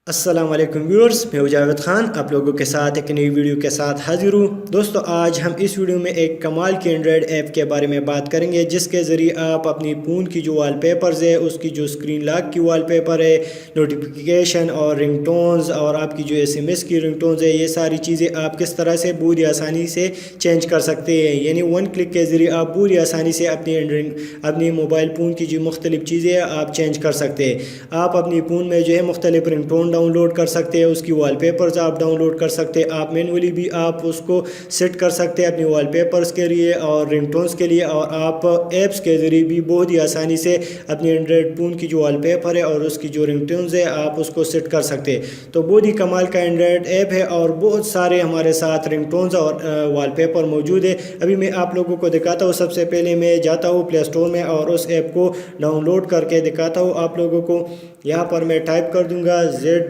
अस्सलाम वालेकुम व्यूअर्स, मैं हूं जावेद ख़ान आप लोगों के साथ एक नई वीडियो के साथ हाजिर हूं। दोस्तों, आज हम इस वीडियो में एक कमाल की एंड्रॉयड ऐप के बारे में बात करेंगे जिसके ज़रिए आप अपनी फ़ोन की जो वॉलपेपर्स है, उसकी जो स्क्रीन लॉक की वॉलपेपर है, नोटिफिकेशन और रिंगटोन्स और आपकी जो SMS की रिंगटोन्स है, ये सारी चीज़ें आप किस तरह से पूरी आसानी से चेंज कर सकते हैं। यानी वन क्लिक के ज़रिए आप पूरी आसानी से अपनी मोबाइल फ़ोन की जो मुख्तलिफ चीज़ें आप चेंज कर सकते हैं। आप अपनी फ़ोन में जो है मुख्तलिफ रिंगटोन डाउनलोड कर सकते हैं, उसकी वॉलपेपर्स आप डाउनलोड कर सकते हैं। आप मैनुअली भी आप उसको सेट कर सकते हैं अपनी वॉलपेपर्स के लिए और रिंगटोन्स के लिए, और आप ऐप्स के ज़रिए भी बहुत ही आसानी से अपनी एंड्रॉयड फ़ोन की जो वॉलपेपर है और उसकी जो रिंगटोन्स है आप उसको सेट कर सकते हैं। तो बहुत ही कमाल का एंड्रॉयड ऐप है और बहुत सारे हमारे साथ रिंगटोन्स और वॉलपेपर मौजूद है। अभी मैं आप लोगों को दिखाता हूँ। सबसे पहले मैं जाता हूँ प्ले स्टोर में और उस ऐप को डाउनलोड करके दिखाता हूँ आप लोगों को। यहाँ पर मैं टाइप कर दूँगा ZEDGET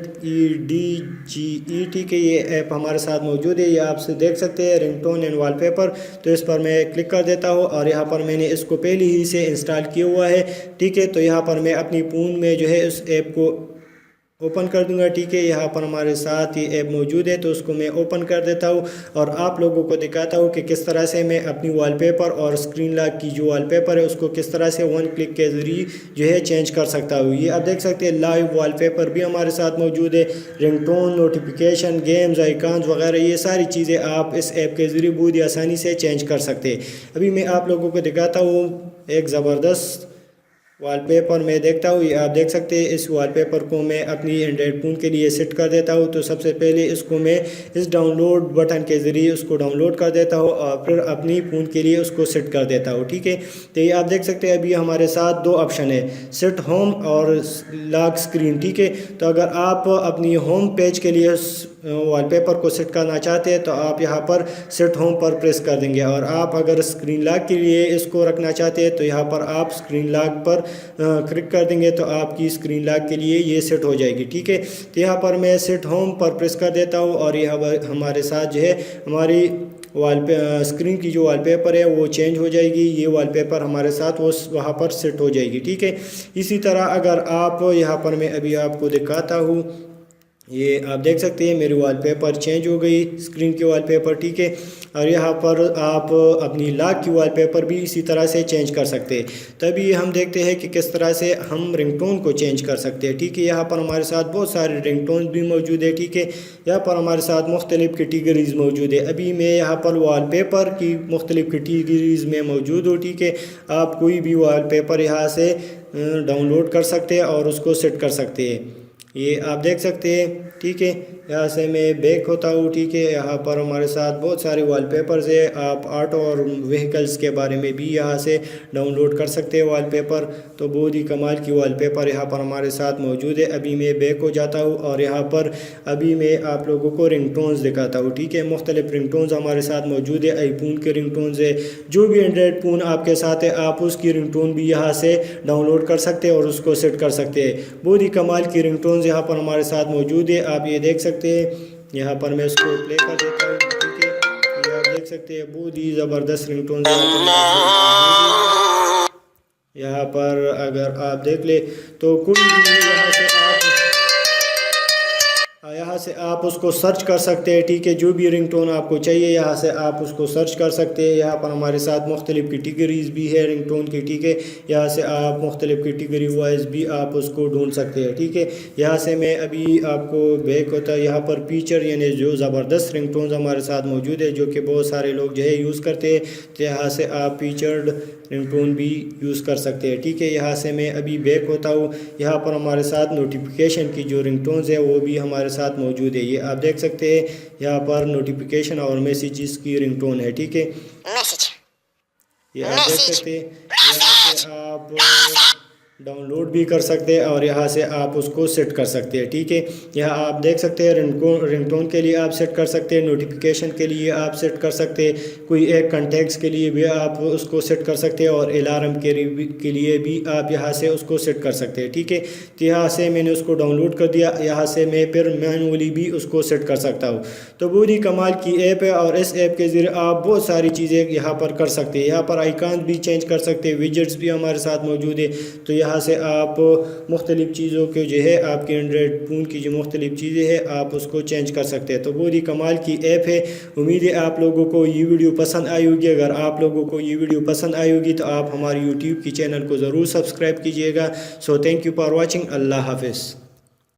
के ये ऐप हमारे साथ मौजूद है। ये आप देख सकते हैं, रिंगटोन एंड वॉलपेपर। तो इस पर मैं क्लिक कर देता हूँ और यहाँ पर मैंने इसको पहले ही से इंस्टॉल किया हुआ है। ठीक है, तो यहाँ पर मैं अपनी फ़ोन में जो है इस ऐप को ओपन कर दूंगा। ठीक है, यहाँ पर हमारे साथ ही ऐप मौजूद है, तो उसको मैं ओपन कर देता हूँ और आप लोगों को दिखाता हूँ कि किस तरह से मैं अपनी वॉलपेपर और स्क्रीन लॉक की जो वॉलपेपर है उसको किस तरह से वन क्लिक के ज़रिए जो है चेंज कर सकता हूँ। ये आप देख सकते हैं, लाइव वॉलपेपर भी हमारे साथ मौजूद है, रिंगटोन, नोटिफिकेशन, गेम्स, आइकॉन्स वगैरह, ये सारी चीज़ें आप इस ऐप के ज़रिए बहुत ही आसानी से चेंज कर सकते हैं। अभी मैं आप लोगों को दिखाता हूँ एक ज़बरदस्त वॉलपेपर मैं देखता हूँ। ये आप देख सकते हैं, इस वॉलपेपर को मैं अपनी एंड्रॉयड फ़ोन के लिए सेट कर देता हूँ। तो सबसे पहले इसको मैं इस डाउनलोड बटन के ज़रिए उसको डाउनलोड कर देता हूँ और फिर अपनी फ़ोन के लिए उसको सेट कर देता हूँ। ठीक है, तो ये आप देख सकते हैं, अभी हमारे साथ दो ऑप्शन है, सेट होम और लॉक स्क्रीन। ठीक है, तो अगर आप अपनी होम पेज के लिए वॉलपेपर को सेट करना चाहते हैं तो आप यहाँ पर सेट होम पर प्रेस कर देंगे, और आप अगर स्क्रीन लॉक के लिए इसको रखना चाहते हैं तो यहाँ पर आप स्क्रीन लॉक पर क्लिक कर देंगे तो आपकी स्क्रीन लॉक के लिए ये सेट हो जाएगी। ठीक है, तो यहाँ पर मैं सेट होम पर प्रेस कर देता हूँ और यहाँ हमारे साथ जो है हमारी स्क्रीन की जो वॉलपेपर है वो चेंज हो जाएगी। ये वॉलपेपर हमारे साथ वो वहाँ पर सेट हो जाएगी। ठीक है, इसी तरह अगर आप यहाँ पर मैं अभी आपको दिखाता हूँ, ये आप देख सकते हैं मेरी वॉलपेपर चेंज हो गई, स्क्रीन की वॉलपेपर। ठीक है, और यहाँ पर आप अपनी लॉक की वॉलपेपर भी इसी तरह से चेंज कर सकते हैं। तभी हम देखते हैं कि किस तरह से हम रिंगटोन को चेंज कर सकते हैं। ठीक है, यहाँ पर हमारे साथ बहुत सारे रिंगटोन भी मौजूद है। ठीक है, यहाँ पर हमारे साथ मुख्तलिफ़ कैटेगरीज़ मौजूद है। अभी मैं यहाँ पर वॉलपेपर की मुख्तलिफ़ कैटेगरीज़ में मौजूद हूँ। ठीक है, आप कोई भी वॉलपेपर यहाँ से डाउनलोड कर सकते हैं और उसको सेट कर सकते हैं। ये आप देख सकते हैं। ठीक है, यहाँ से मैं बैक होता हूँ। ठीक है, यहाँ पर हमारे साथ बहुत सारे वॉलपेपर्स है। आप ऑटो और व्हीकल्स के बारे में भी यहाँ से डाउनलोड कर सकते हैं वॉलपेपर। तो बहुत ही कमाल की वॉलपेपर यहाँ पर हमारे साथ मौजूद है। अभी मैं बैक हो जाता हूँ और यहाँ पर अभी मैं आप लोगों को रिंगटोन्स दिखाता हूँ। ठीक है, मुख्तलिफ रिंगटोन्स हमारे साथ मौजूद है। आईफोन के रिंगटोन्स है, जो भी एंड्रॉयड फ़ोन आपके साथ है आप उसकी रिंगटोन भी यहाँ से डाउनलोड कर सकते हैं और उसको सेट कर सकते हैं। बहुत ही कमाल की रिंगटोन्स यहाँ पर हमारे साथ मौजूद है, आप ये देख सकते हैं। यहाँ पर मैं इसको प्ले कर देता हूँ। ठीक है, ये आप देख सकते हैं, बहुत ही ज़बरदस्त रिंगटोन यहाँ पर अगर आप देख ले तो कोई भी यहाँ से आप उसको सर्च कर सकते हैं। ठीक है, जो भी रिंगटोन आपको चाहिए यहाँ से आप उसको सर्च कर सकते हैं। यहाँ पर हमारे साथ मुख्तलिफ़ कैटेगरीज़ भी है रिंगटोन की। ठीक है, यहाँ से आप मुख्तलिफ़ कैटेगरी वाइज भी आप उसको ढूंढ सकते हैं। ठीक है, यहाँ से मैं अभी आपको बैक होता है, यहाँ पर फीचर यानी जो ज़बरदस्त रिंगटोन हमारे साथ मौजूद है जो कि बहुत सारे लोग जो है यूज़ करते हैं, तो यहाँ से आप फीचर्ड रिंगटोन भी यूज़ कर सकते हैं। ठीक है, यहाँ से मैं अभी बैक होता हूँ। यहाँ पर हमारे साथ नोटिफिकेशन की जो रिंगटोन्स है वो भी हमारे साथ मौजूद है। ये आप देख सकते हैं, यहाँ पर नोटिफिकेशन और मैसेजेस की रिंगटोन है। ठीक है, ये आप देख सकते हैं, यहाँ से आप डाउनलोड भी कर सकते हैं और यहाँ से आप उसको सेट कर सकते हैं। ठीक है, यहाँ आप देख सकते हैं रिंगटोन के लिए आप सेट कर सकते हैं, नोटिफिकेशन के लिए आप सेट कर सकते हैं, कोई एक कॉन्टेक्ट्स के लिए भी आप उसको सेट कर सकते हैं और अलार्म के लिए भी आप यहाँ से उसको सेट कर सकते हैं। ठीक है, तो यहाँ से मैंने उसको डाउनलोड कर दिया, यहाँ से मैं फिर मैनुअली भी उसको सेट कर सकता हूँ। तो बहुत ही कमाल की ऐप है और इस ऐप के ज़रिए आप बहुत सारी चीज़ें यहाँ पर कर सकते हैं। यहाँ पर आइकॉन भी चेंज कर सकते हैं, विजेट्स भी हमारे साथ मौजूद है। तो यहाँ से आप मुख्तलिफ़ चीज़ों के जो है आपके एंड्रॉयड फ़ोन की जो मुख्तलिफ़ चीज़ें हैं आप उसको चेंज कर सकते हैं। तो बहुत ही कमाल की ऐप है। उम्मीद है आप लोगों को ये वीडियो पसंद आई होगी। अगर आप लोगों को ये वीडियो पसंद आई होगी तो आप हमारे यूट्यूब की चैनल को ज़रूर सब्सक्राइब कीजिएगा। So thank you for watching. अल्लाह हाफिज़।